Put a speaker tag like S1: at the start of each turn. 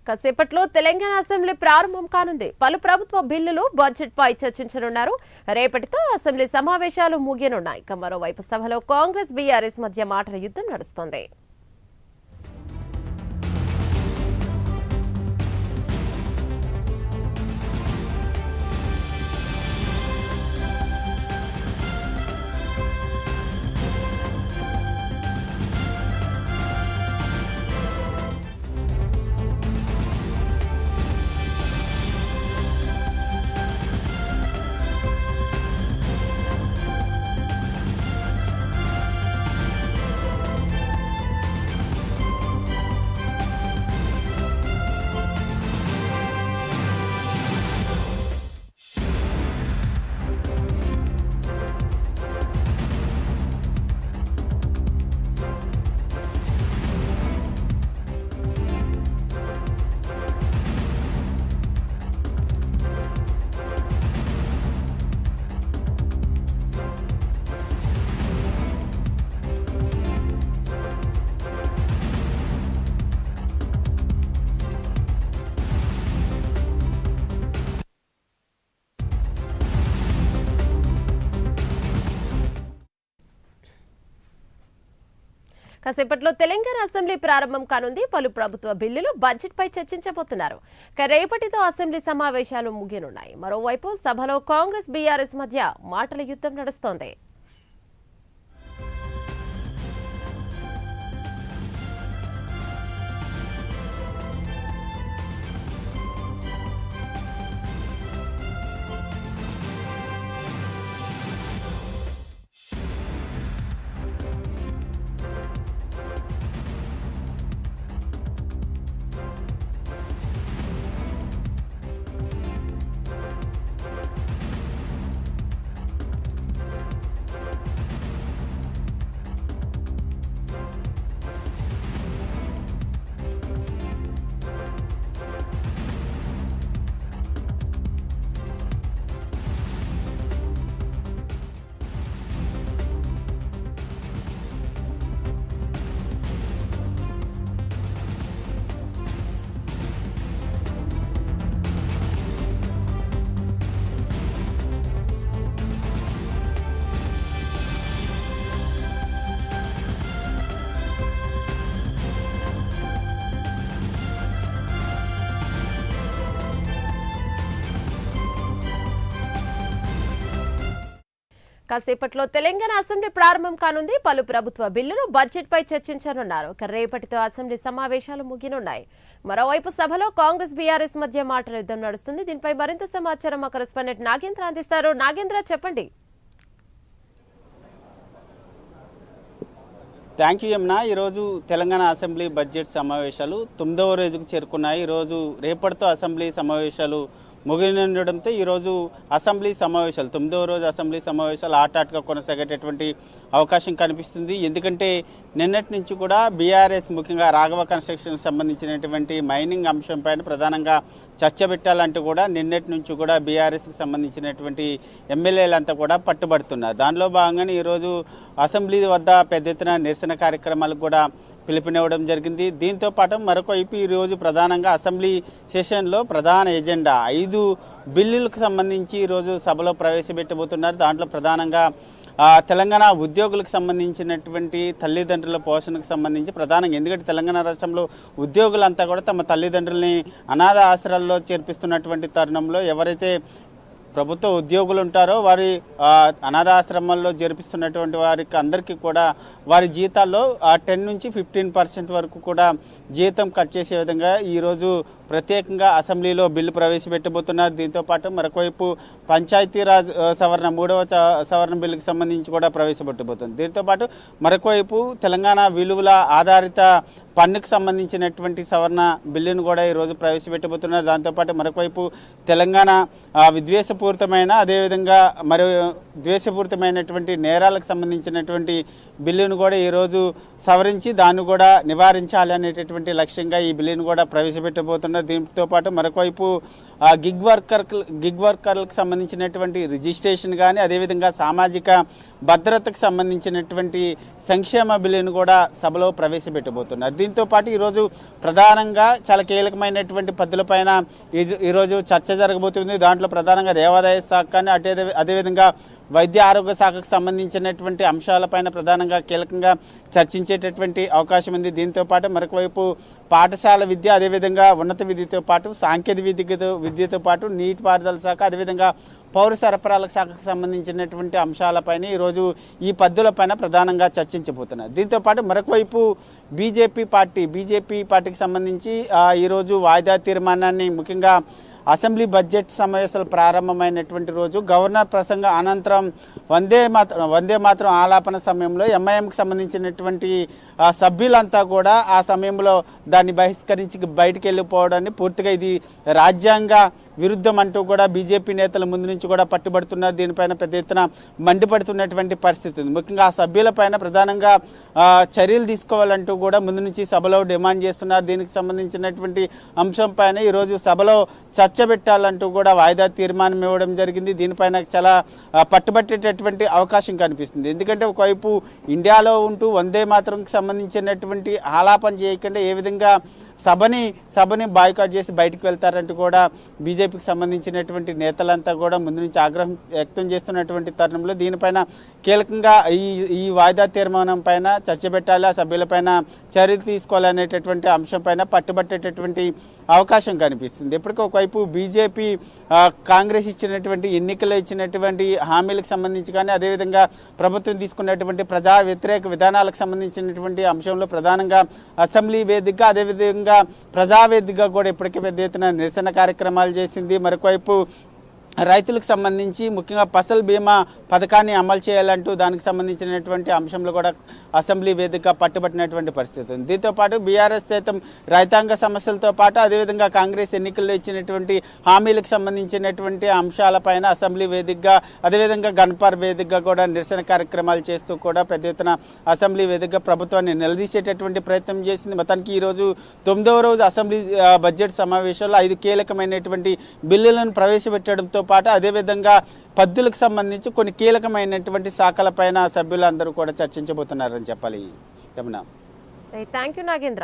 S1: కాసేపట్లో తెలంగాణ అసెంబ్లీ ప్రారంభం కానుంది. పలు ప్రభుత్వ బిల్లులు బడ్జెట్ పై చర్చించనున్నారు. రేపటితో అసెంబ్లీ సమావేశాలు ముగియనున్నాయి. మరోవైపు సభలో కాంగ్రెస్ బీఆర్ఎస్ మధ్య మాటల యుద్ధం నడుస్తోంది. కాసేపట్లో తెలంగాణ అసెంబ్లీ ప్రారంభం కానుంది. పలు ప్రభుత్వ బిల్లులు బడ్జెట్ పై చర్చించబోతున్నారు. రేపటితో అసెంబ్లీ సమావేశాలు ముగియనున్నాయి. మరోవైపు సభలో కాంగ్రెస్ బీఆర్ఎస్ మధ్య మాటల యుద్ధం నడుస్తోంది. కాసేపట్లో తెలంగాణ అసెంబ్లీ ప్రారంభం కానుంది. పలు ప్రభుత్వ బిల్లులు బడ్జెట్ పై చర్చించనున్నారు. రేపటితో అసెంబ్లీ సమావేశాలు ముగియనున్నాయి. మరోవైపు సభలో కాంగ్రెస్ బీఆర్ఎస్ మధ్య మాటల యుద్ధం నడుస్తుంది. దీనిపై మరింత సమాచారం మా కరెస్పాండెంట్ నాగేంద్ర అందిస్తారు. నాగేంద్ర, చెప్పండి.
S2: Thank you Yamuna. ఈరోజు తెలంగాణ అసెంబ్లీ బడ్జెట్ సమావేశాలు 9వ రోజుకు చేరుకున్నాయి. ఈరోజు రేపటితో అసెంబ్లీ సమావేశాలు ముగియనుండడంతో ఈరోజు అసెంబ్లీ సమావేశాలు 9వ రోజు అసెంబ్లీ సమావేశాలు ఆటాటగా కొనసాగేటటువంటి అవకాశం కనిపిస్తుంది. ఎందుకంటే నిన్నటి నుంచి కూడా బీఆర్ఎస్ ముఖ్యంగా రాఘవ కన్స్ట్రక్షన్ సంబంధించినటువంటి మైనింగ్ అంశంపైన ప్రధానంగా చర్చ పెట్టాలంటూ కూడా నిన్నటి నుంచి కూడా బీఆర్ఎస్కి సంబంధించినటువంటి ఎమ్మెల్యేలంతా కూడా పట్టుబడుతున్నారు. దానిలో భాగంగానే ఈరోజు అసెంబ్లీ వద్ద పెద్ద ఎత్తున నిరసన కార్యక్రమాలకు కూడా పిలుపునివ్వడం జరిగింది. దీంతో పాటు మరొక వైపు ఈరోజు ప్రధానంగా అసెంబ్లీ సెషన్లో ప్రధాన ఎజెండా 5 బిల్లులకు సంబంధించి ఈరోజు సభలో ప్రవేశపెట్టబోతున్నారు. దాంట్లో ప్రధానంగా తెలంగాణ ఉద్యోగులకు సంబంధించినటువంటి తల్లిదండ్రుల పోషణకు సంబంధించి ప్రధానంగా, ఎందుకంటే తెలంగాణ రాష్ట్రంలో ఉద్యోగులంతా కూడా తమ తల్లిదండ్రులని అనాథ ఆశ్రయాల్లో చేర్పిస్తున్నటువంటి తరుణంలో ఎవరైతే ప్రభుత్వ ఉద్యోగులు ఉంటారో వారి అనాథాశ్రమాల్లో జరిపిస్తున్నటువంటి వారికి అందరికీ కూడా వారి జీతాల్లో 10 నుంచి 15% వరకు కూడా జీతం కట్ చేసే విధంగా ఈరోజు ప్రత్యేకంగా అసెంబ్లీలో బిల్లు ప్రవేశపెట్టబోతున్నారు. దీంతోపాటు మరొకవైపు పంచాయతీరాజ్ సవరణ 3వ సవరణ బిల్లుకు సంబంధించి కూడా ప్రవేశపెట్టబోతుంది. దీంతోపాటు మరొకవైపు తెలంగాణ విలువల ఆధారిత పన్నుకు సంబంధించినటువంటి సవరణ బిల్లును కూడా ఈరోజు ప్రవేశపెట్టబోతున్నారు. దాంతోపాటు మరొకవైపు తెలంగాణ విద్వేషపూరితమైన అదేవిధంగా మరి ద్వేషపూరితమైనటువంటి నేరాలకు సంబంధించినటువంటి బిల్లును కూడా ఈరోజు సవరించి దాన్ని కూడా నివారించాలి అనేటటువంటి అనేటటువంటి లక్ష్యంగా ఈ బిల్లును కూడా ప్రవేశపెట్టబోతున్నారు. దీంతో పాటు మరొక వైపు గిగ్ వర్కర్లకు సంబంధించినటువంటి రిజిస్ట్రేషన్ కానీ, అదేవిధంగా సామాజిక భద్రతకు సంబంధించినటువంటి సంక్షేమ బిల్లును కూడా సభలో ప్రవేశపెట్టబోతున్నారు. దీంతో పాటు ఈరోజు ప్రధానంగా చాలా కీలకమైనటువంటి పద్ధతులపైన ఈరోజు చర్చ జరగబోతుంది. దాంట్లో ప్రధానంగా దేవాదాయ శాఖ కానీ, అదేవిధంగా వైద్య ఆరోగ్య శాఖకు సంబంధించినటువంటి అంశాలపైన ప్రధానంగా కీలకంగా చర్చించేటటువంటి అవకాశం ఉంది. దీంతో పాటు మరొక వైపు పాఠశాల విద్య, అదేవిధంగా ఉన్నత విద్యతో పాటు సాంకేతిక విద్యతో పాటు నీటిపారుదల శాఖ, అదేవిధంగా పౌర సరఫరాల శాఖకు సంబంధించినటువంటి అంశాలపైన ఈరోజు ఈ పద్ధతులపైన ప్రధానంగా చర్చించబోతున్నారు. దీంతో పాటు మరొక వైపు బీజేపీ పార్టీకి సంబంధించి ఈరోజు వాయిదా తీర్మానాన్ని, ముఖ్యంగా అసెంబ్లీ బడ్జెట్ సమావేశాలు ప్రారంభమైనటువంటి రోజు గవర్నర్ ప్రసంగం అనంతరం వందే మాత్రం ఆలాపన సమయంలో ఎంఐఎంకి సంబంధించినటువంటి సభ్యులంతా కూడా ఆ సమయంలో దాన్ని బహిష్కరించి బయటికి వెళ్ళిపోవడాన్ని, పూర్తిగా ఇది రాజ్యాంగ విరుద్ధం అంటూ కూడా బీజేపీ నేతల ముందు నుంచి కూడా పట్టుబడుతున్నారు. దీనిపైన పెద్ద ఎత్తున మండిపడుతున్నటువంటి పరిస్థితి ఉంది. ముఖ్యంగా ఆ సభ్యులపైన ప్రధానంగా చర్యలు తీసుకోవాలంటూ కూడా ముందు నుంచి సభలో డిమాండ్ చేస్తున్నారు. దీనికి సంబంధించినటువంటి అంశం పైన ఈరోజు సభలో చర్చ పెట్టాలంటూ కూడా వాయిదా తీర్మానం ఇవ్వడం జరిగింది. దీనిపైన చాలా పట్టుబట్టేటటువంటి అవకాశం కనిపిస్తుంది. ఎందుకంటే ఒకవైపు ఇండియాలో ఉంటూ వందే మాత్రంకి సంబంధించినటువంటి ఆలాపన చేయకుండా ఏ విధంగా సభని బాయ్కాట్ చేసి బయటకు వెళ్తారంటూ కూడా బీజేపీకి సంబంధించినటువంటి నేతలంతా కూడా ముందు నుంచి ఆగ్రహం వ్యక్తం చేస్తున్నటువంటి తరుణంలో దీనిపైన కీలకంగా ఈ వాయిదా తీర్మానం పైన చర్చ పెట్టాలి, ఆ సభ్యులపైన చర్యలు తీసుకోవాలనేటటువంటి అంశం పైన పట్టుబట్టేటటువంటి అవకాశం కనిపిస్తుంది. ఇప్పటికీ ఒకవైపు బీజేపీ కాంగ్రెస్ ఎన్నికల్లో ఇచ్చినటువంటి హామీలకు సంబంధించి కానీ, అదేవిధంగా ప్రభుత్వం తీసుకున్నటువంటి ప్రజా వ్యతిరేక విధానాలకు సంబంధించినటువంటి అంశంలో ప్రధానంగా అసెంబ్లీ వేదికగా, అదేవిధంగా ప్రజావేదికగా కూడా ఇప్పటికే పెద్ద ఎత్తున నిరసన కార్యక్రమాలు చేసింది. మరొకవైపు రైతులకు సంబంధించి ముఖ్యంగా ఫసల్ బీమా పథకాన్ని అమలు చేయాలంటూ దానికి సంబంధించినటువంటి అంశంలో కూడా అసెంబ్లీ వేదిక పట్టుబట్టినటువంటి పరిస్థితి ఉంది. దీంతో పాటు బీఆర్ఎస్ సైతం రైతాంగ సమస్యలతో పాటు, అదేవిధంగా కాంగ్రెస్ ఎన్నికల్లో ఇచ్చినటువంటి హామీలకు సంబంధించినటువంటి అంశాలపైన అసెంబ్లీ వేదికగా, అదేవిధంగా గన్పర్ వేదికగా కూడా నిరసన కార్యక్రమాలు చేస్తూ కూడా పెద్ద ఎత్తున అసెంబ్లీ వేదికగా ప్రభుత్వాన్ని నిలదీసేటటువంటి ప్రయత్నం చేసింది. మొత్తానికి ఈరోజు 9వ రోజు అసెంబ్లీ బడ్జెట్ సమావేశంలో 5 కీలకమైనటువంటి బిల్లులను ప్రవేశపెట్టడంతో పాటు, అదేవిధంగా పద్ధతులకు సంబంధించి కొన్ని కీలకమైనటువంటి శాఖలపైన సభ్యులందరూ కూడా చర్చించబోతున్నారని చెప్పాలి. Yamuna,
S1: thank you Nagendra.